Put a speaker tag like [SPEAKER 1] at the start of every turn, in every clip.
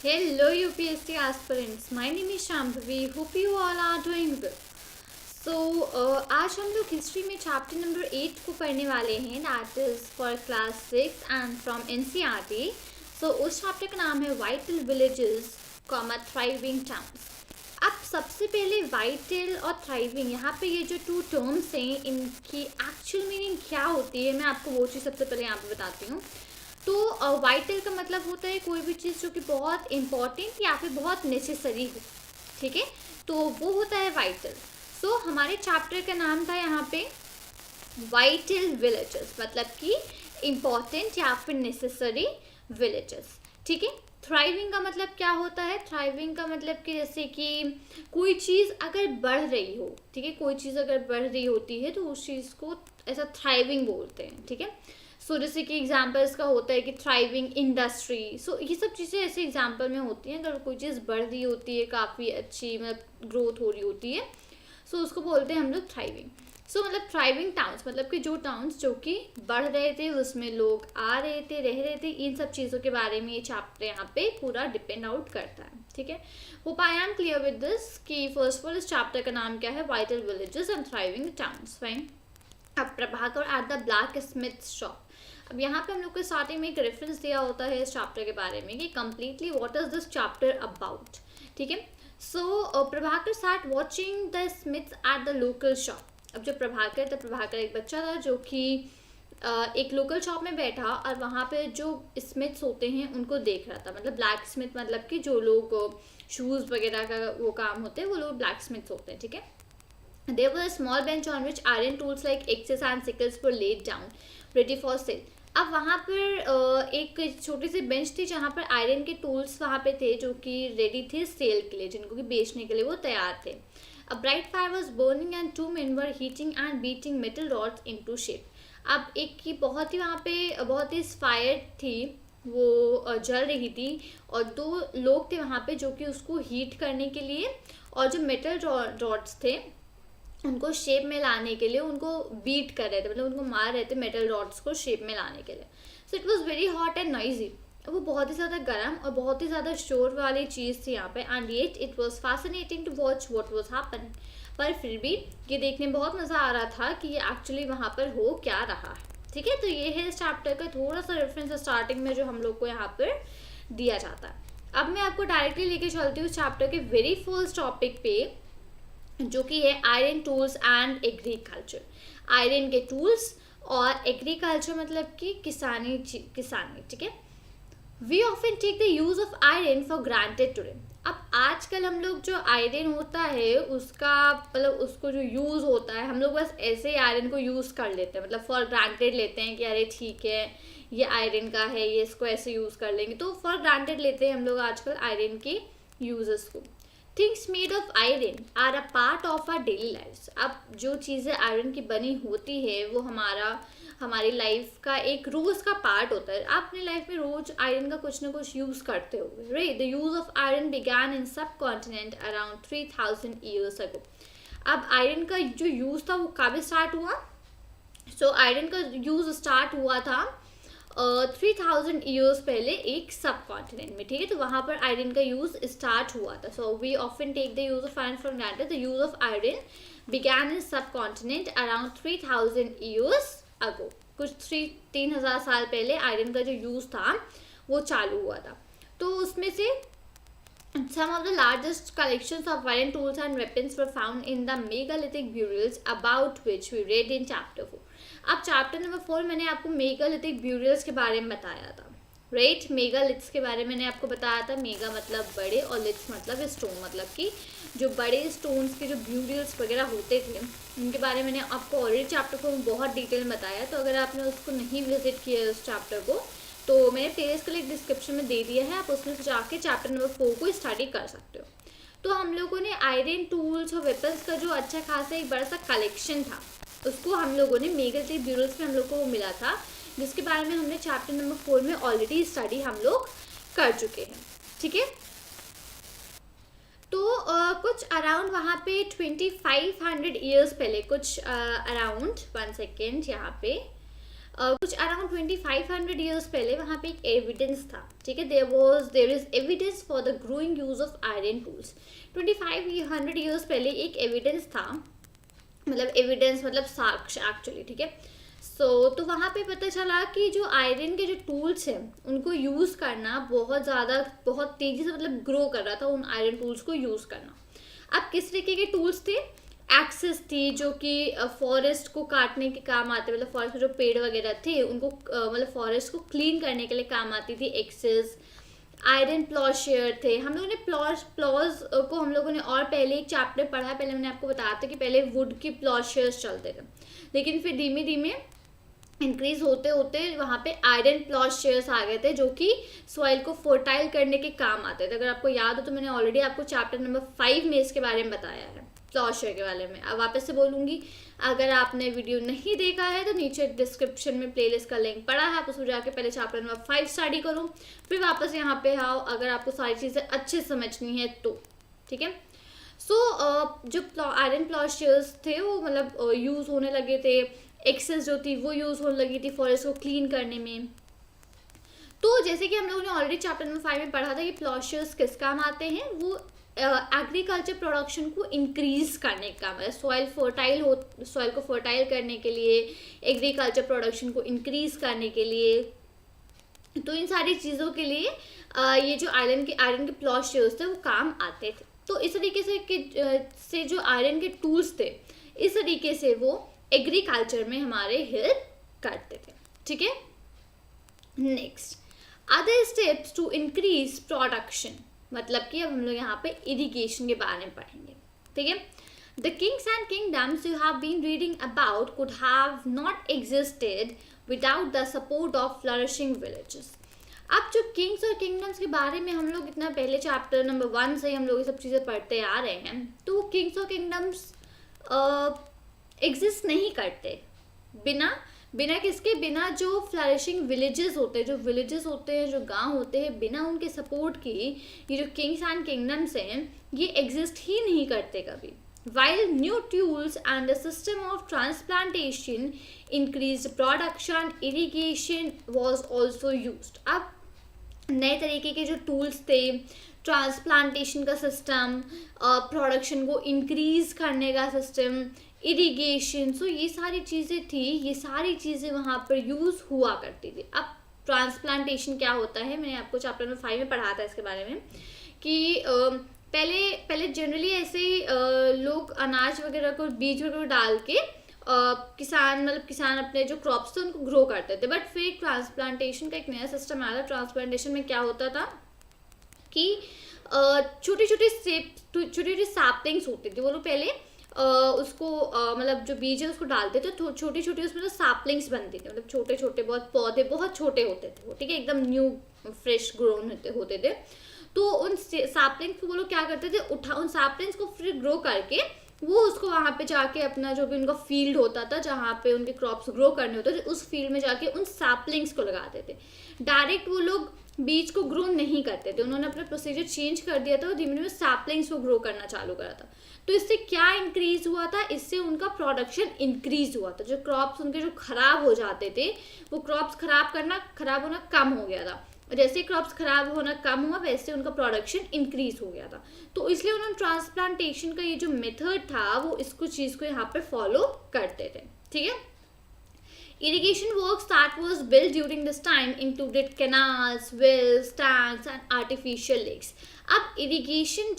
[SPEAKER 1] Hello UPSC aspirants, my name is Shambhavi. Hope you all are doing well. So आज हम लोग history में chapter number 8 को पढ़ने वाले हैं, that is for class 6 and from NCERT. सो उस चैप्टर का नाम है vital villages comma thriving towns. अब सबसे पहले वाइटल और थ्राइविंग, यहाँ पे ये जो टू टर्म्स हैं इनकी एक्चुअल मीनिंग क्या होती है मैं आपको वो चीज़ सबसे पहले यहाँ पे बताती हूँ. तो वाइटल का मतलब होता है कोई भी चीज़ जो कि बहुत इम्पॉर्टेंट या फिर बहुत नेसेसरी हो, ठीक है, तो वो होता है वाइटल. सो हमारे चैप्टर का नाम था यहाँ पे वाइटल विलेजेस, मतलब कि इम्पॉर्टेंट या फिर नेसेसरी विलेजेस, ठीक है. थ्राइविंग का मतलब क्या होता है? थ्राइविंग का मतलब कि जैसे कि कोई चीज़ अगर बढ़ रही हो, ठीक है, कोई चीज़ अगर बढ़ रही होती है तो उस चीज़ को ऐसा थ्राइविंग बोलते हैं, ठीक है. सो जैसे कि एग्जाम्पल्स का होता है कि थ्राइविंग इंडस्ट्री. सो ये सब चीज़ें ऐसे एग्जाम्पल में होती हैं अगर कोई चीज़ बढ़ रही होती है, काफ़ी अच्छी मतलब ग्रोथ हो रही होती है, सो उसको बोलते हैं हम लोग थ्राइविंग. सो मतलब थ्राइविंग टाउन्स मतलब कि जो टाउन्स जो कि बढ़ रहे थे, उसमें लोग आ रहे थे, रह रहे थे, इन सब चीज़ों के बारे में ये चैप्टर यहाँ पे पूरा डिपेंड आउट करता है, ठीक है. Hope I am clear with this कि फर्स्ट ऑफ ऑल इस चैप्टर का नाम क्या है, vital villages and thriving towns. Fine. अब Prabhakar at the blacksmith shop. अब यहाँ पे हम लोग को स्टार्टिंग में एक रेफरेंस दिया होता है इस चैप्टर के बारे में कि completely what is this chapter about, ठीक है. So Prabhakar start watching the smiths at the local shop. अब जो प्रभाकर था, प्रभाकर एक बच्चा था जो कि एक लोकल शॉप में बैठा और वहाँ पे जो स्मिथ्स होते हैं उनको देख रहा था. मतलब ब्लैक स्मिथ मतलब कि जो लोग शूज़ वगैरह का वो काम होते हैं वो लोग ब्लैक स्मिथ्स होते हैं, ठीक है. There was a small bench on which iron tools like axes and sickles were laid down, ready for sale. अब वहाँ पर एक छोटी सी बेंच थी जहाँ पर आयरन के टूल्स वहाँ पे थे जो कि रेडी थे सेल के लिए, जिनको कि बेचने के लिए वो तैयार थे. A bright fire was burning and two men were heating and beating metal rods into shape. अब एक की बहुत ही वहाँ पे बहुत ही फायर थी, वो जल रही थी और दो लोग थे वहाँ पे जो कि उसको हीट करने के लिए और जो मेटल रॉड्स थे उनको शेप में लाने के लिए उनको बीट कर रहे थे, मतलब उनको मार रहे थे मेटल रॉड्स को शेप में लाने के लिए. So it was very hot and noisy. वो बहुत ही ज़्यादा गर्म और बहुत ही ज़्यादा शोर वाली चीज़ थी यहाँ पे. And yet it was fascinating to watch what was happening. पर फिर भी ये देखने में बहुत मज़ा आ रहा था कि ये एक्चुअली वहाँ पर हो क्या रहा है, ठीक है. तो ये है इस चैप्टर का थोड़ा सा रेफरेंस स्टार्टिंग में जो हम लोग को यहाँ पर दिया जाता है. अब मैं आपको डायरेक्टली लेके चलती हूँ चैप्टर के वेरी फर्स्ट टॉपिक पे जो कि है iron tools and agriculture. Iron के टूल्स और एग्रीकल्चर मतलब कि किसानी, ठीक है. We often take the use of iron for granted today. अब आजकल हम लोग जो आयरन होता है उसका मतलब उसको जो यूज़ होता है हम लोग बस ऐसे ही आयरन को यूज़ कर लेते हैं, मतलब फॉर ग्रांटेड लेते हैं कि अरे ठीक है ये आयरन का है, ये इसको ऐसे यूज़ कर लेंगे, तो फॉर ग्रांटेड लेते हैं हम लोग आजकल आयरन के यूजेस को. Things made of iron are a part of our daily life. अब जो चीज़ें आयरन की बनी होती है वो हमारी लाइफ का एक रोज़ का पार्ट होता है. आप अपनी लाइफ में रोज आयरन का कुछ ना कुछ यूज़ करते हो, right. The use of iron began in subcontinent around 3000 years ago. अब आयरन का जो यूज़ था वो कब स्टार्ट हुआ? सो आयरन का यूज़ स्टार्ट हुआ था 3000 ईयर्स पहले एक सब कॉन्टिनेंट में, ठीक है. तो वहाँ पर आयरन का यूज़ स्टार्ट हुआ था. So we often take the use of iron for granted. The use of iron began in subcontinent around 3000 years ago. कुछ 3000 साल पहले आयरन का जो यूज़ था वो चालू हुआ था. तो उसमें से some of the largest collections of iron tools and weapons were found in the megalithic burials about which we read in chapter 4. अब चैप्टर नंबर 4 मैंने आपको मेगालिथिक ब्यूरियल्स के बारे में बताया था, राइट. मेगालिथ्स के बारे में मैंने आपको बताया था. मेगा मतलब बड़े और लिथ्स मतलब स्टोन, मतलब कि जो बड़े स्टोन्स के जो ब्यूरियल्स वगैरह होते थे उनके बारे में मैंने आपको ऑलरेडी चैप्टर 4 में बहुत डिटेल में बताया. तो अगर आपने उसको नहीं विजिट किया उस चैप्टर को तो मैंने प्लेलिस्ट का लिंक डिस्क्रिप्शन में दे दिया है, आप उसमें से जाके चैप्टर नंबर 4 को स्टडी कर सकते हो. तो हम लोगों ने आयरन टूल्स और वेपन्स का जो अच्छा खासा एक बड़ा सा कलेक्शन था उसको हम लोगों ने मेगालिथिक ब्यूरियल्स में हम लोग को मिला था, जिसके बारे में हमने चैप्टर नंबर 4 में ऑलरेडी स्टडी हम लोग कर चुके हैं, ठीक है. तो कुछ अराउंड वहाँ पे 2500 ईयर्स पहले कुछ अराउंड 1 सेकेंड यहाँ पे कुछ अराउंड 2500 ईयर्स पहले वहाँ पे एक एविडेंस था, ठीक है. There is evidence for the growing use of iron tools. 2500 years पहले एक एविडेंस था, मतलब एविडेंस मतलब साक्ष्य एक्चुअली, ठीक है. तो वहाँ पे पता चला कि जो आयरन के जो टूल्स हैं उनको यूज़ करना बहुत तेज़ी से मतलब ग्रो कर रहा था, उन आयरन टूल्स को यूज़ करना. अब किस तरीके के टूल्स थे? एक्सेस थी, जो कि फॉरेस्ट को काटने के काम आते, मतलब फॉरेस्ट में जो पेड़ वगैरह थे उनको मतलब फॉरेस्ट को क्लीन करने के लिए काम आती थी एक्सेस. आयरन प्लॉशेयर थे. हम लोगों ने प्लॉज को हम लोगों ने और पहले एक चैप्टर पढ़ा, पहले मैंने आपको बताया था कि पहले वुड के प्लॉशेयर्स चलते थे, लेकिन फिर धीमे धीमे इंक्रीज होते होते वहाँ पे आयरन प्लॉशेयर्स आ गए थे, जो कि सॉइल को फर्टाइल करने के काम आते थे. अगर आपको याद हो तो मैंने ऑलरेडी आपको चैप्टर नंबर 5 में इसके बारे में बताया है, प्लॉशेयर के बारे में. अब वापस से बोलूँगी, अगर आपने वीडियो नहीं देखा है तो नीचे डिस्क्रिप्शन में प्लेलिस्ट का लिंक पड़ा है, आप उसमें जाके पहले चैप्टर नंबर 5 स्टडी करो, फिर वापस यहाँ पे आओ अगर आपको सारी चीज़ें अच्छे से समझनी है तो, ठीक है. जो आयरन प्लॉशेयर्स थे वो मतलब यूज़ होने लगे थे. एक्सेस जो थी वो यूज़ होने लगी थी फॉरेस्ट को क्लीन करने में. तो जैसे कि हम लोगों ने ऑलरेडी चैप्टर नंबर 5 में पढ़ा था कि प्लॉशेयर्स किस काम आते हैं, वो एग्रीकल्चर प्रोडक्शन को इंक्रीज करने का काम है. सॉइल को फर्टाइल करने के लिए, एग्रीकल्चर प्रोडक्शन को इंक्रीज करने के लिए, तो इन सारी चीज़ों के लिए ये जो आयरन के प्लॉशेयर्स थे वो काम आते थे. तो इस तरीके से जो आयरन के टूल्स थे, इस तरीके से वो एग्रीकल्चर में हमारे हेल्प करते थे, ठीक है. Next, other steps to increase production, मतलब कि अब हम लोग यहाँ पे इरिगेशन के बारे में पढ़ेंगे, ठीक है. The kings and kingdoms you have been reading about could have not existed without the support of flourishing villages. अब जो किंग्स और किंगडम्स के बारे में हम लोग इतना पहले चैप्टर नंबर 1 से हम लोग ये सब चीज़ें पढ़ते आ रहे हैं, तो वो किंग्स और किंगडम्स एग्जिस्ट नहीं करते बिना किसके, बिना जो फ्लरिशिंग विलेजेस होते हैं, जो गांव होते हैं, बिना उनके सपोर्ट की ये जो किंग्स एंड किंगडम्स हैं ये एग्जिस्ट ही नहीं करते कभी. While new tools and a system of transplantation increased production, irrigation was also used. अब नए तरीके के जो टूल्स थे, ट्रांसप्लांटेशन का सिस्टम, प्रोडक्शन को इंक्रीज करने का सिस्टम, इरिगेशन, सो ये सारी चीज़ें थी, ये सारी चीज़ें वहाँ पर यूज़ हुआ करती थी. अब ट्रांसप्लांटेशन क्या होता है, मैंने आपको चैप्टर नंबर 5 में पढ़ा था इसके बारे में कि पहले जनरली ऐसे ही लोग अनाज वगैरह को, बीज वगैरह डाल के किसान अपने जो क्रॉप्स थे उनको ग्रो करते थे. बट फिर ट्रांसप्लांटेशन का एक नया सिस्टम आया था. ट्रांसप्लांटेशन में क्या होता था कि छोटी छोटी सैपलिंग्स होती थी. वो लोग पहले उसको मतलब जो बीज है उसको डालते थे, तो छोटी छोटी उसमें तो सैपलिंग्स बनती थी, मतलब छोटे छोटे बहुत पौधे बहुत छोटे होते थे वो, ठीक है, एकदम न्यू फ्रेश ग्रोन होते थे. तो उन सैपलिंग्स को वो लोग क्या करते थे, उन सैपलिंग्स को फिर ग्रो करके वो उसको वहाँ पे जाके अपना जो भी उनका फील्ड होता था जहाँ पे उनके क्रॉप्स ग्रो करने होते थे, उस फील्ड में जाके उन सैपलिंग्स को लगाते थे. डायरेक्ट वो लोग बीज को ग्रो नहीं करते थे, उन्होंने अपना प्रोसीजर चेंज कर दिया था और धीमे धीमे सैपलिंग्स को ग्रो करना चालू करा था. तो इससे क्या इंक्रीज हुआ था, इससे उनका प्रोडक्शन इंक्रीज हुआ था. जो क्रॉप्स उनके जो खराब हो जाते थे वो क्रॉप्स खराब होना कम हो गया था. जैसे क्रॉप्स खराब होना कम हुआ वैसे उनका प्रोडक्शन इंक्रीज हो गया था. तो इसलिए उन्होंने ट्रांसप्लांटेशन का ये जो मेथड था वो इसको चीज़ को यहाँ पे फॉलो करते थे, ठीक है. Irrigation works that was built during this time included canals, wells, tanks and artificial lakes. अब इरिगेशन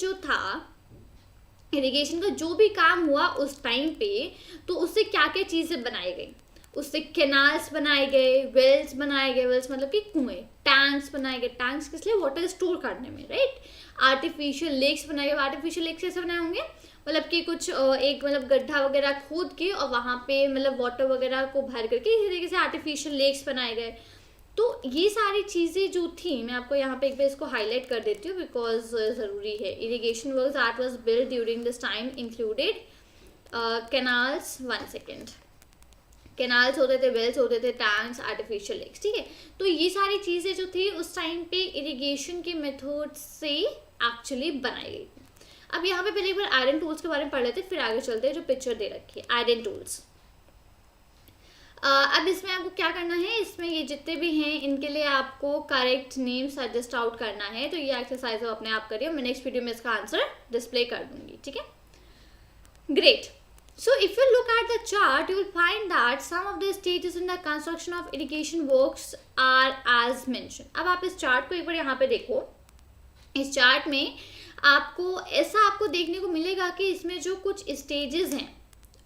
[SPEAKER 1] का जो भी काम हुआ उस टाइम पे, तो उससे क्या क्या चीज़ें बनाई गई, उससे कैनाल्स बनाए गए, वेल्स मतलब कि कुएं, टैंक्स बनाए गए. टैंक्स किस लिए, वाटर स्टोर करने में, राइट. आर्टिफिशियल लेक्स बनाए गए. आर्टिफिशियल लेक्स कैसे बनाए होंगे, मतलब कि कुछ एक मतलब गड्ढा वगैरह खोद के और वहाँ पे मतलब वाटर वगैरह को भर करके इसी तरीके से आर्टिफिशियल लेक्स बनाए गए. तो ये सारी चीज़ें जो थी, मैं आपको यहाँ पे एक बार इसको हाईलाइट कर देती हूँ बिकॉज ज़रूरी है. Irrigation works that was build during this time included canals, 1 second, canals होते थे, वेल्स होते थे, टैंक्स, आर्टिफिशियल लेक्स, ठीक है. तो ये सारी चीज़ें जो थी उस टाइम पे इरिगेशन के मेथड से एक्चुअली बनाई गई. अब यहाँ पे पहले एक बार आयरन टूल्स के बारे में पढ़ लेते, फिर आगे चलते हैं. जो पिक्चर दे रखी है आयरन टूल्स. अब इसमें आपको क्या करना है, इसमें ये जितने भी हैं इनके लिए आपको करेक्ट नेम सजेस्ट आउट करना है। तो ये एक्सरसाइज अपने आप करिए, मैं नेक्स्ट वीडियो में इसका आंसर डिस्प्ले कर दूंगी, ठीक है। Great. So if you look at the chart, you will find that some of the stages in the construction of irrigation works are as mentioned. अब आप इस चार्ट को एक बार यहाँ पे देखो। इस चार्ट में आपको देखने को मिलेगा कि इसमें जो कुछ स्टेजेस हैं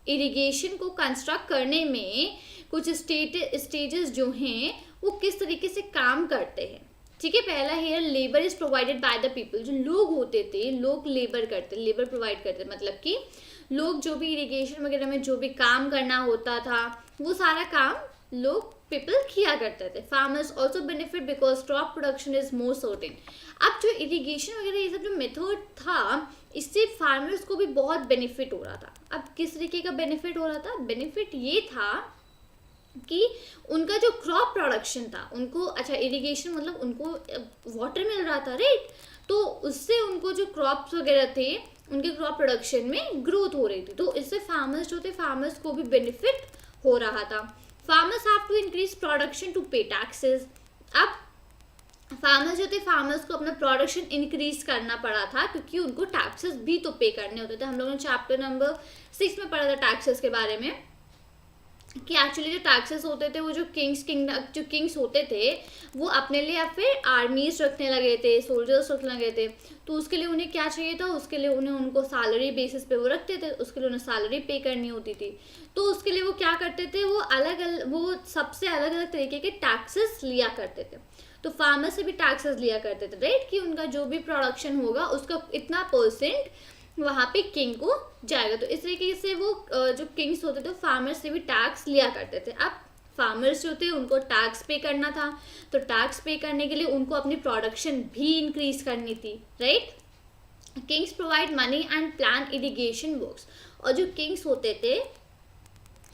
[SPEAKER 1] इरिगेशन को कंस्ट्रक्ट करने में, कुछ स्टेजेस जो हैं वो किस तरीके से काम करते हैं, ठीक है। पहला here labour is provided by the people. जो लोग होते थे, लोग लेबर प्रोवाइड करते, मतलब कि लोग जो भी इरिगेशन वगैरह में जो भी काम करना होता था वो सारा काम लोग पीपल किया करते थे। Farmers also benefit because crop production is more certain. अब जो इरिगेशन वगैरह ये सब जो मेथड था, इससे फार्मर्स को भी बहुत बेनिफिट हो रहा था। अब किस तरीके का बेनिफिट हो रहा था? बेनिफिट ये था कि उनका जो क्रॉप प्रोडक्शन था, उनको अच्छा इरिगेशन मतलब उनको वाटर मिल रहा था, राइट। तो उससे उनको जो क्रॉप्स वगैरह थे उनके क्रॉप प्रोडक्शन में ग्रोथ हो रही थी। तो इससे फार्मर्स जो थे, फार्मर्स को भी बेनिफिट हो रहा था। Farmers have to increase production to pay taxes. अब फार्मर्स जो थे, फार्मर्स को अपना प्रोडक्शन इंक्रीज करना पड़ा था क्योंकि उनको टैक्सेस भी तो पे करने होते थे। हम लोगों ने चैप्टर नंबर 6 में पढ़ा था टैक्सेस के बारे में कि एक्चुअली जो टैक्सेस होते थे वो जो किंग्स होते थे वो अपने लिए या फिर आर्मीज रखने लगे थे, सोल्जर्स रखने लगे थे। तो उसके लिए उन्हें क्या चाहिए था? उसके लिए उनको सैलरी बेसिस पे वो रखते थे, उसके लिए उन्हें सैलरी पे करनी होती थी। तो उसके लिए वो क्या करते थे, वो सबसे अलग अलग तरीके के टैक्सेस लिया करते थे। तो फार्मर से भी टैक्सेस लिया करते थे, राइट, कि उनका जो भी प्रोडक्शन होगा उसका इतना परसेंट वहाँ पे किंग को जाएगा। तो इस तरीके से वो जो किंग्स होते थे फार्मर्स से भी टैक्स लिया करते थे। अब फार्मर्स जो थे उनको टैक्स पे करना था, तो टैक्स पे करने के लिए उनको अपनी प्रोडक्शन भी इंक्रीज करनी थी, right. Kings provide money and plan irrigation works. और जो किंग्स होते थे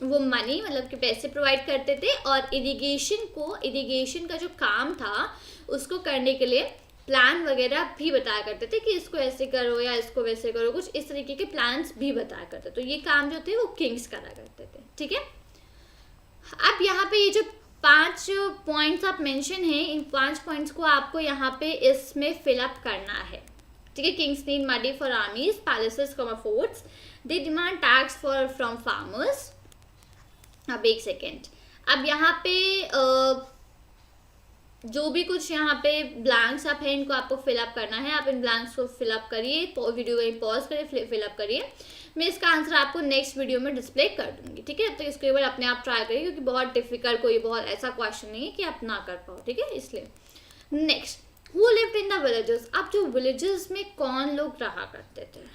[SPEAKER 1] वो मनी मतलब कि पैसे प्रोवाइड करते थे और इरिगेशन का जो काम था उसको करने के लिए प्लान वगैरह भी बताया करते थे कि इसको ऐसे करो या इसको वैसे करो, कुछ इस तरीके के प्लान्स भी बताया करते। तो ये काम जो थे वो किंग्स करा करते थे, ठीक है। अब यहाँ पे ये जो 5 पॉइंट्स आप मेंशन हैं, इन 5 पॉइंट्स को आपको यहाँ पे इसमें फिलअप करना है, ठीक है। Kings need money for आर्मीज, palaces, forts, they demand tax from farmers. अब एक सेकेंड, अब यहाँ पे जो भी कुछ यहाँ पे ब्लैंक्स आप हैं इनको आपको फिलअप करना है। आप इन ब्लैंक्स को फिलअप करिए, वीडियो को पॉज करिए, फिलअप करिए। मैं इसका आंसर आपको नेक्स्ट वीडियो में डिस्प्ले कर दूंगी, ठीक है। तो इसको एक बार अपने आप ट्राई करिए क्योंकि बहुत डिफिकल्ट कोई बहुत ऐसा क्वेश्चन नहीं है कि आप ना कर पाओ, ठीक है, इसलिए। Next, who lived in the villages. अब जो विलेजेस में कौन लोग रहा करते थे?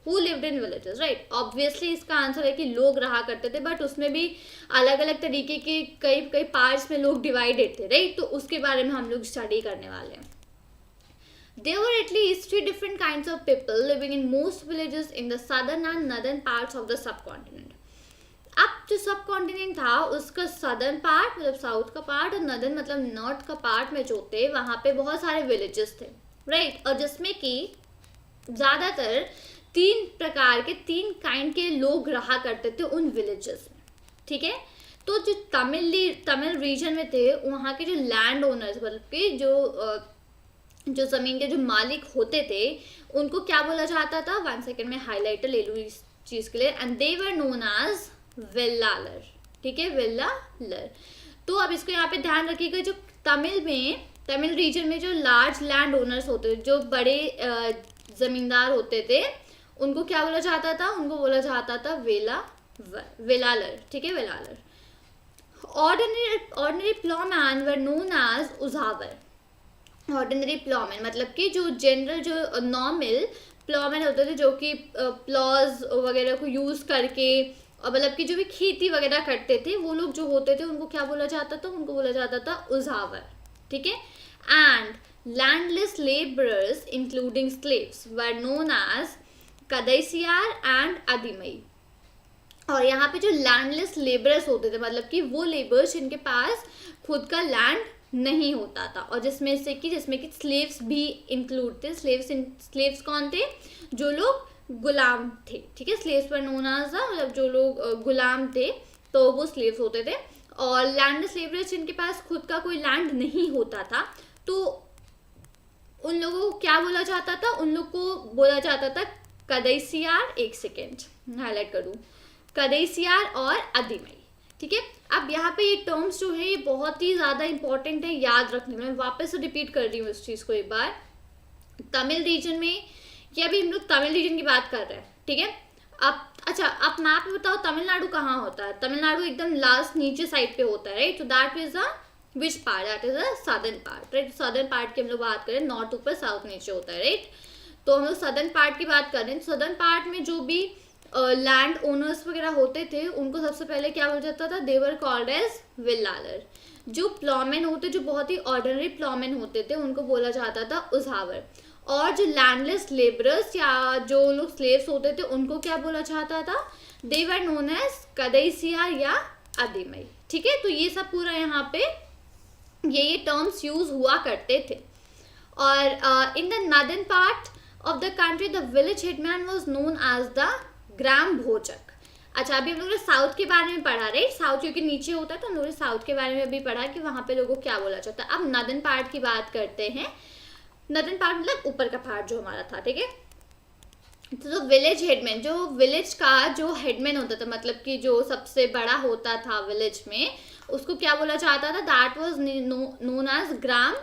[SPEAKER 1] Who lived in villages, right? Obviously इसका आंसर है कि लोग रहा करते थे, बट उसमें भी अलग अलग तरीके के कई पार्ट्स में लोग डिवाइडेड थे, राइट। तो उसके बारे में हम लोग स्टडी करने वाले हैं। There were at least 3 different kinds of people living in most villages in the southern and northern parts of the subcontinent. अब जो सब कॉन्टिनेंट था उसका सदर्न पार्ट मतलब साउथ का पार्ट और नॉर्दर्न मतलब नॉर्थ का पार्ट में जो थे वहाँ पे बहुत सारे विलेजेस थे, राइट। और जिसमें कि ज़्यादातर 3 काइंड के लोग रहा करते थे उन विलेजेस में, ठीक है। तो जो तमिल रीजन में थे वहाँ के जो लैंड ओनर्स मतलब कि जो ज़मीन के जो मालिक होते थे उनको क्या बोला जाता था? 1 सेकेंड में हाईलाइटर ले लूँ इस चीज़ के लिए। And they were known as Vellalar, ठीक है, वेल्लालर। तो अब इसको यहाँ पे ध्यान रखिएगा, जो तमिल रीजन में जो लार्ज लैंड ओनर्स होते थे, जो बड़े ज़मींदार होते थे, उनको क्या बोला जाता था? उनको बोला जाता था वेलालर, ठीक है, Vellalar. Ordinary ploughman were known as Uzhavar. Ordinary ploughman मतलब कि जो जनरल जो नॉर्मल प्लॉमैन होते थे जो कि प्लॉज वगैरह को यूज़ करके और मतलब कि जो भी खेती वगैरह करते थे वो लोग जो होते थे उनको क्या बोला जाता था? उनको बोला जाता था उजावर, ठीक है। And landless labourers including slaves were known as Kadaisiyar and Adimai. और यहाँ पे जो लैंडलेस लेबरर्स होते थे मतलब कि वो लेबर्स जिनके पास खुद का लैंड नहीं होता था और जिसमें कि स्लेव्स भी इंक्लूड थे। स्लेव्स कौन थे? जो लोग गुलाम थे, ठीक है। स्लेव्स पर नोन एज मतलब जो लोग गुलाम थे तो वो स्लेव्स होते थे। और लैंडलेस लेबरर्स जिनके पास खुद का कोई लैंड नहीं होता था, तो उन लोगों को क्या बोला जाता था, उन लोग को बोला जाता था कदैसियार, एक सेकेंड हाईलाइट करूँ, कदैसियार और अदीमई। ठीक है, अब यहाँ पे ये टर्म्स जो है ये बहुत ही ज़्यादा इंपॉर्टेंट है याद रखने में। मैं वापस से रिपीट कर रही हूँ इस चीज़ को एक बार। तमिल रीजन में, ये अभी हम लोग तमिल रीजन की बात कर रहे हैं, ठीक है। अब अच्छा, आप मैप में बताओ तमिलनाडु कहाँ होता है? तमिलनाडु एकदम लास्ट नीचे साइड पे होता है, राइट। तो that is a which part? That is a southern part, right. Southern part की हम लोग बात करें, नॉर्थ ऊपर साउथ नीचे होता है, राइट। तो हम लोग सदर्न पार्ट की बात कर रहे हैं। सदर्न पार्ट में जो भी लैंड ओनर्स वगैरह होते थे उनको सबसे पहले क्या बोला जाता था? देवर कॉल्ड एज विल्लालर। जो प्लॉमेन होते, जो बहुत ही ऑर्डिनरी प्लॉमेन होते थे, उनको बोला जाता था उजावर। और जो लैंडलेस लेबरर्स या जो लोग स्लेव्स होते थे उनको क्या बोला जाता था? दे वर नोन एज कदैसियार या अदीमई। ठीक है, तो ये सब पूरा यहाँ पे ये टर्म्स यूज हुआ करते थे। और in the northern part of the country the village headman was known as the Gram Bhojak. अच्छा, अभी हम लोगों ने साउथ के बारे में पढ़ा, राइट। साउथ क्योंकि नीचे होता है तो हम लोगों ने साउथ के बारे में अभी पढ़ा कि वहाँ पे लोगों को क्या बोला जाता है। अब नॉर्दर्न पार्ट की बात करते हैं। नॉर्दर्न पार्ट मतलब ऊपर का पार्ट जो हमारा था, ठीक है। तो विलेज हेडमैन, जो विलेज का जो हेडमैन होता था, मतलब कि जो सबसे बड़ा होता था विलेज में, उसको क्या बोला जाता था? That was known as gram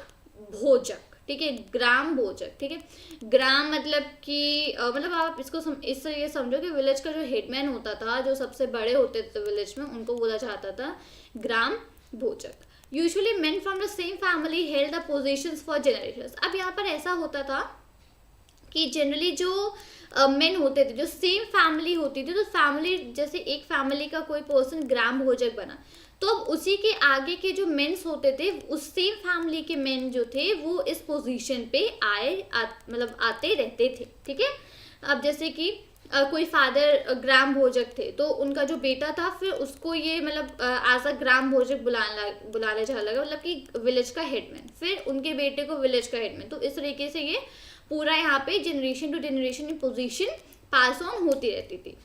[SPEAKER 1] भोजक। ठीक है, ग्राम भोजक। ठीक है, ग्राम मतलब कि मतलब आप इसको इससे ये समझो कि विलेज का जो हेडमैन होता था, जो सबसे बड़े होते थे विलेज में, उनको बोला जाता था ग्राम भोजक। Usually main from the same family held the positions for generations. अब यहाँ पर ऐसा होता था कि जनरली जो मेन होते थे, जो सेम फैमिली होती थी, तो फैमिली जैसे एक फैमिली का कोई पर्सन ग्राम भोजक बना, तो अब उसी के आगे के जो मेन्स होते थे, उस सेम फैमिली के मेन जो थे वो इस पोजीशन पे मतलब आते रहते थे। ठीक है, अब जैसे कि कोई फादर ग्राम भोजक थे तो उनका जो बेटा था फिर उसको ये मतलब एज अ ग्राम भोजक बुलाने चला लगा, मतलब कि विलेज का हेडमैन, फिर उनके बेटे को विलेज का हेडमैन। तो इस तरीके से ये पूरा यहाँ पे जनरेशन टू जनरेशन की पोजीशन पास ऑन होती रहती थी।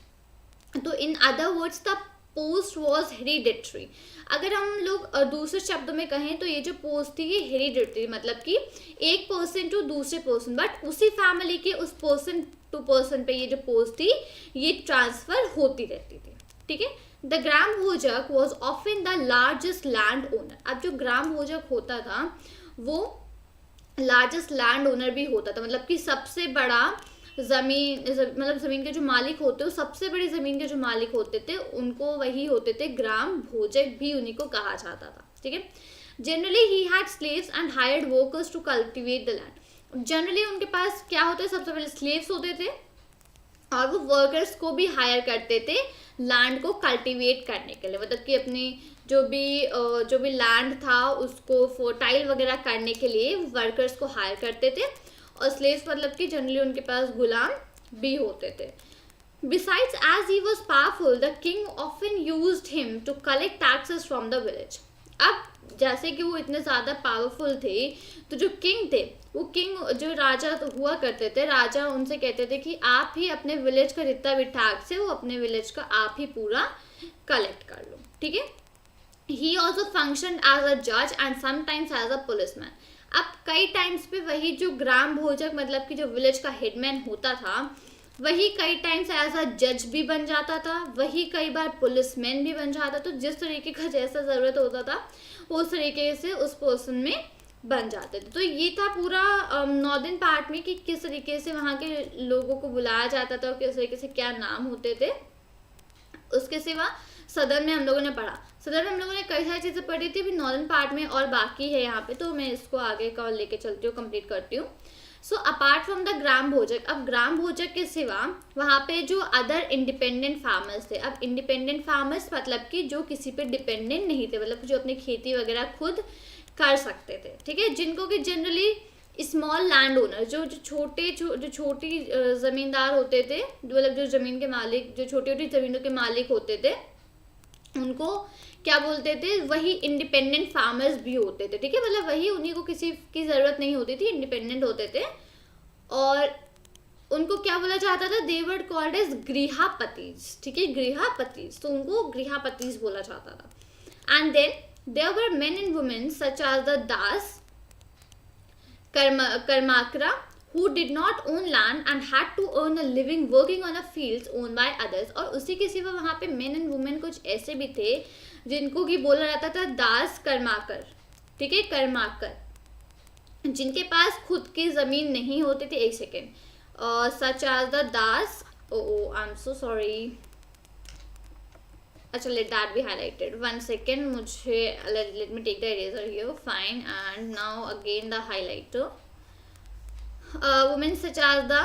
[SPEAKER 1] तो in other words the post was hereditary. अगर हम लोग दूसरे शब्दों में कहें तो ये जो पोस्ट थी ये हेरिडिटरी, मतलब कि एक पर्सन टू दूसरे पर्सन, बट उसी फैमिली के उस पर्सन टू पर्सन पे ये जो पोस्ट थी ये ट्रांसफर होती रहती थी। ठीक है, the Gram Bhojak was often the largest land owner. अब जो ग्राम भोजक होता था वो लार्जेस्ट लैंड ओनर भी होता था, मतलब कि सबसे बड़ा मतलब जमीन के जो मालिक होते, सबसे बड़ी जमीन के जो मालिक होते थे उनको वही होते थे ग्राम भोजक, भी उन्हीं को कहा जाता था। ठीक है, generally he had slaves and hired workers to cultivate the land. Generally उनके पास क्या होते, सबसे पहले स्लेव्स होते थे और वो वर्कर्स को भी हायर करते थे लैंड को कल्टिवेट करने के लिए, मतलब कि अपनी जो भी लैंड था उसको फर्टाइल वगैरह करने के लिए वर्कर्स को हायर करते थे। और स्लेव्स मतलब कि जनरली उनके पास गुलाम भी होते थे। Besides as he was powerful the king often used him to collect taxes from the village. अब जैसे कि वो इतने ज़्यादा पावरफुल थे तो जो किंग थे, वो किंग जो राजा तो हुआ करते थे, राजा उनसे कहते थे कि आप ही अपने विलेज का जितना भी टैक्स है वो अपने विलेज का आप ही पूरा कलेक्ट कर लो। ठीक है, he also function as a जज and sometimes as a policeman. अब कई टाइम्स पे वही जो ग्राम भोजक मतलब कि जो विलेज का हेडमैन होता था वही कई टाइम्स एज अ जज भी बन जाता था, वही कई बार पुलिसमैन भी बन जाता। तो जिस तरीके का जैसा ज़रूरत होता था उस तरीके से उस पर्सन में बन जाते थे। तो ये था पूरा नॉर्दर्न पार्ट में कि किस तरीके से वहाँ के लोगों को बुलाया जाता था और किस तरीके से क्या नाम होते थे। उसके सिवा सदर्न में हम लोगों ने पढ़ा, सदर्न में हम लोगों ने कई सारी चीज़ें पढ़ी थी, अभी नॉर्दर्न पार्ट में और बाकी है यहाँ पे, तो मैं इसको आगे का लेके चलती हूँ, कंप्लीट करती हूँ। So apart from the Gram भोजक, अब ग्राम भोजक के सिवा वहाँ पे जो अदर इंडिपेंडेंट फार्मर्स थे। अब इंडिपेंडेंट फार्मर्स मतलब कि जो किसी पे डिपेंडेंट नहीं थे, मतलब जो अपनी खेती वगैरह खुद कर सकते थे। ठीक है, जिनको कि जनरली स्मॉल लैंड ओनर जो छोटी ज़मींदार होते थे, मतलब जो ज़मीन के मालिक, जो छोटी छोटी ज़मीनों के मालिक होते थे, उनको क्या बोलते थे, वही इंडिपेंडेंट फार्मर्स भी होते थे। ठीक है, मतलब वही उन्हीं को किसी की ज़रूरत नहीं होती थी, इंडिपेंडेंट होते थे और उनको क्या बोला जाता था, दे वर कॉल्ड एज गृहपतिज। ठीक है, गृहपतिज, तो उनको गृहपतिज बोला जाता था। And then there were men and women such as the Das, Karmakra, who did not own land and had to earn a living working on a fields owned by others. और उसी के सिवा वहाँ पे men and women कुछ ऐसे भी थे जिनको कि बोला जाता था दास कर्माकर, ठीक है, कर्माकर, जिनके पास खुद की ज़मीन नहीं होती थी. एक second, such as the Das, oh I am so sorry, अच्छा, let that be highlighted. One second, मुझे let me take the eraser here. Fine. And now again the highlighter. Women such as the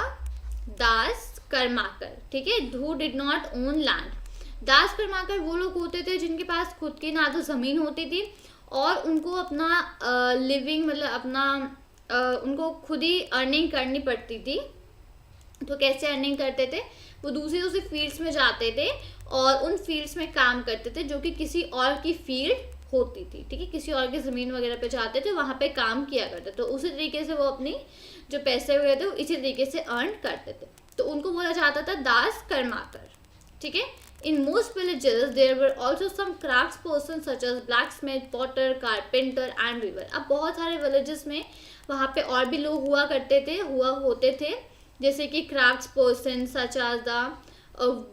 [SPEAKER 1] Das Karmakar, ठीक है, who did not own land. Das Karmakar वो लोग होते थे जिनके पास खुद की ना तो ज़मीन होती थी और उनको अपना लिविंग मतलब अपना उनको खुद ही अर्निंग करनी पड़ती थी. तो कैसे अर्निंग करते थे, वो दूसरी फील्ड्स में जाते थे और उन फील्ड्स में काम करते थे जो कि किसी और की फील्ड होती थी, ठीक है, किसी और की ज़मीन वगैरह पे जाते थे, वहाँ पे काम किया करते. तो उसी तरीके से वो अपनी जो पैसे वगैरह थे वो इसी तरीके से अर्न करते थे. तो उनको बोला जाता था दास कर्माकर, ठीक है. In most villages there were also some crafts persons such as blacksmith, potter, carpenter and weaver. अब बहुत सारे villages में वहाँ पे और भी लोग हुआ होते थे जैसे कि crafts person such as the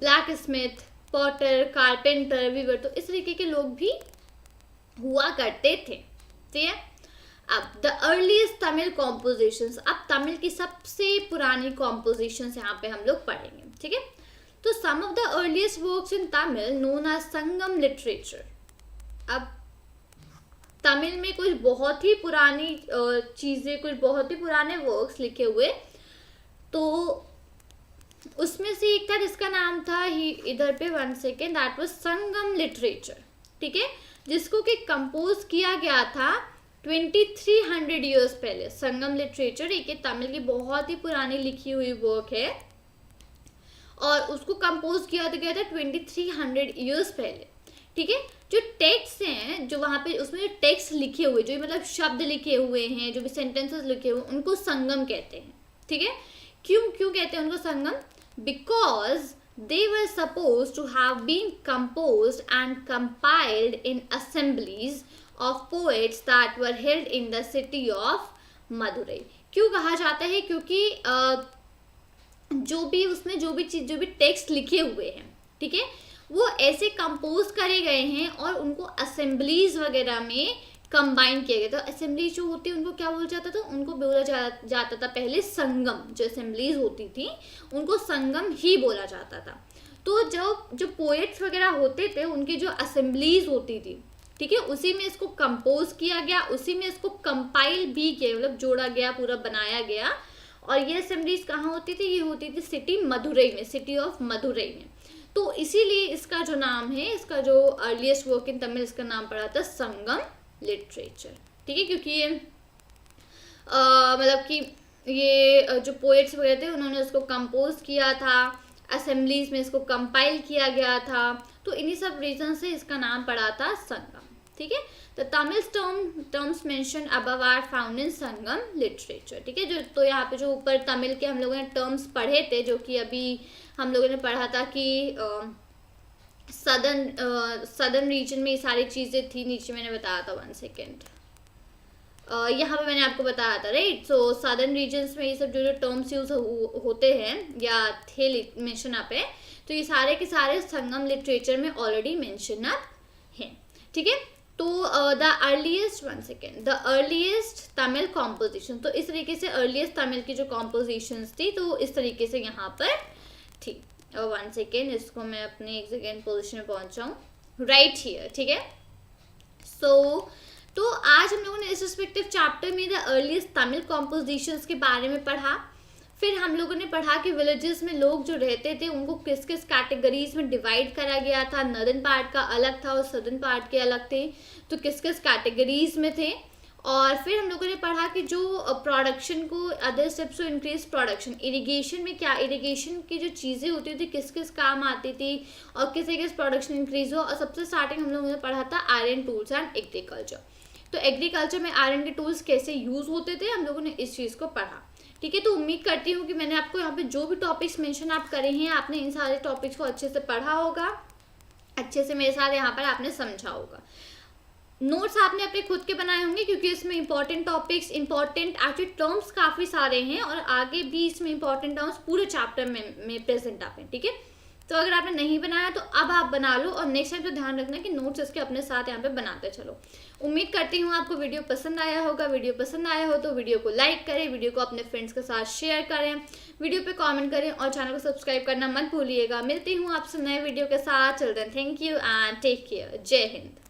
[SPEAKER 1] blacksmith, potter, carpenter, weaver. तो इस तरीके के लोग भी हुआ करते थे, ठीक है. अब द अर्लीस्ट तमिल कॉम्पोजिशंस, अब तमिल की सबसे पुरानी कॉम्पोजिशंस यहाँ पे हम लोग पढ़ेंगे, ठीक है. तो some of the earliest works in Tamil known as Sangam literature. अब तमिल में कुछ बहुत ही पुरानी चीज़ें, कुछ बहुत ही पुराने वर्क्स लिखे हुए, तो उसमें से एक था जिसका नाम था ही इधर पे, one second, that was Sangam literature, ठीक है, जिसको कि कंपोज किया गया था 2300 ईयर्स पहले. संगम लिटरेचर एक तमिल की बहुत ही पुरानी लिखी हुई वर्क है और उसको कंपोज किया गया था 2300 ईयर्स पहले, ठीक है. जो टेक्स्ट हैं जो वहाँ पे उसमें जो टेक्स्ट लिखे हुए, जो मतलब शब्द लिखे हुए हैं, जो भी सेंटेंसेस लिखे हुए, उनको संगम कहते हैं, ठीक है. क्यों कहते हैं उनको Sangam? Because they were supposed to have been composed and compiled in assemblies of poets that were held in the city of Madurai. क्यों कहा जाता है? क्योंकि जो भी टेक्स्ट लिखे हुए हैं, ठीक है, वो ऐसे कंपोज करे गए हैं और उनको असेंबलीज वगैरह में कंबाइन किया गया. तो असेंबलीज जो होती है उनको क्या बोला जाता था? उनको बोला जाता था पहले संगम. जो असेंबलीज होती थी उनको संगम ही बोला जाता था. तो जो पोएट्स वगैरह होते थे उनकी जो असेंबलीज होती थी, ठीक है, उसी में इसको कंपोज किया गया, उसी में इसको कंपाइल भी किया, मतलब जोड़ा गया, पूरा बनाया गया. और ये असेंबलीज कहाँ होती थी? ये होती थी सिटी मदुरई में, सिटी ऑफ मदुरई में. तो इसीलिए इसका जो नाम है, इसका जो अर्लीस्ट वर्क इन तमिल, इसका नाम पड़ा था संगम लिटरेचर, ठीक है. क्योंकि ये मतलब कि ये जो पोएट्स वगैरह थे उन्होंने उसको कंपोज किया था, असेंबलीज में इसको कंपाइल किया गया था. तो इन्हीं सब रीजन से इसका नाम पड़ा था संगम, ठीक है. The Tamil terms mention above are found in Sangam literature, ठीक है. जो तो यहाँ पे जो ऊपर तमिल के हम लोगों ने टर्म्स पढ़े थे, जो कि अभी हम लोगों ने पढ़ा था कि सदर्न रीजन में ये सारी चीज़ें थी. नीचे मैंने बताया था, वन सेकेंड, यहाँ पे मैंने आपको बताया था, राइट. सो सदर्न रीजन्स में ये सब जो टर्म्स यूज होते हैं या थे मेंशन अप है, तो ये सारे के सारे संगम लिटरेचर में ऑलरेडी मेंशन अप हैं, ठीक है. तो द अर्लीस्ट तमिल कॉम्पोजिशन, तो इस तरीके से अर्लीस्ट तमिल की जो कॉम्पोजिशंस थी तो इस तरीके से यहाँ पर थी. वन सेकेंड, इसको मैं अपनी एक सेकेंड पोजिशन में पहुँचाऊँ, राइट हियर, ठीक है. तो आज हम लोगों ने इस रिस्पेक्टिव चैप्टर में द अर्लीस्ट तमिल कॉम्पोजिशंस के बारे में पढ़ा. फिर हम लोगों ने पढ़ा कि विलेजेस में लोग जो रहते थे उनको किस किस कैटेगरीज में डिवाइड करा गया था. नॉर्दर्न पार्ट का अलग था और सदर्न पार्ट के अलग थे, तो किस किस कैटेगरीज में थे. और फिर हम लोगों ने पढ़ा कि जो प्रोडक्शन को other steps to increase production, irrigation में क्या, इरिगेशन की जो चीज़ें होती थी किस किस काम आती थी और किस किस प्रोडक्शन इंक्रीज हुआ. और सबसे स्टार्टिंग हम लोगों ने पढ़ा था आयरन टूल्स एंड एग्रीकल्चर. तो एग्रीकल्चर में आयरन के टूल्स कैसे यूज़ होते थे, हम लोगों ने इस चीज़ को पढ़ा, ठीक है. तो उम्मीद करती हूँ कि मैंने आपको यहाँ पे जो भी टॉपिक्स मेंशन आप करे हैं, आपने इन सारे टॉपिक्स को अच्छे से पढ़ा होगा, अच्छे से मेरे साथ यहाँ पर आपने समझा होगा. नोट्स आपने अपने खुद के बनाए होंगे क्योंकि इसमें important topics, important actually terms काफ़ी सारे हैं और आगे भी इसमें इंपॉर्टेंट टर्म्स पूरे चैप्टर में प्रेजेंट आप हैं, ठीक है। तो अगर आपने नहीं बनाया तो अब आप बना लो और नेक्स्ट टाइम तो ध्यान रखना कि नोट्स इसके अपने साथ यहाँ पे बनाते चलो। उम्मीद करती हूँ आपको वीडियो पसंद आया होगा। वीडियो पसंद आया हो तो वीडियो को लाइक करें, वीडियो को अपने फ्रेंड्स के साथ शेयर करें, वीडियो पे कमेंट करें और चैनल को सब्सक्राइब करना मत भूलिएगा। मिलती हूँ आपसे नए वीडियो के साथ। Children, thank you and take care. जय हिंद।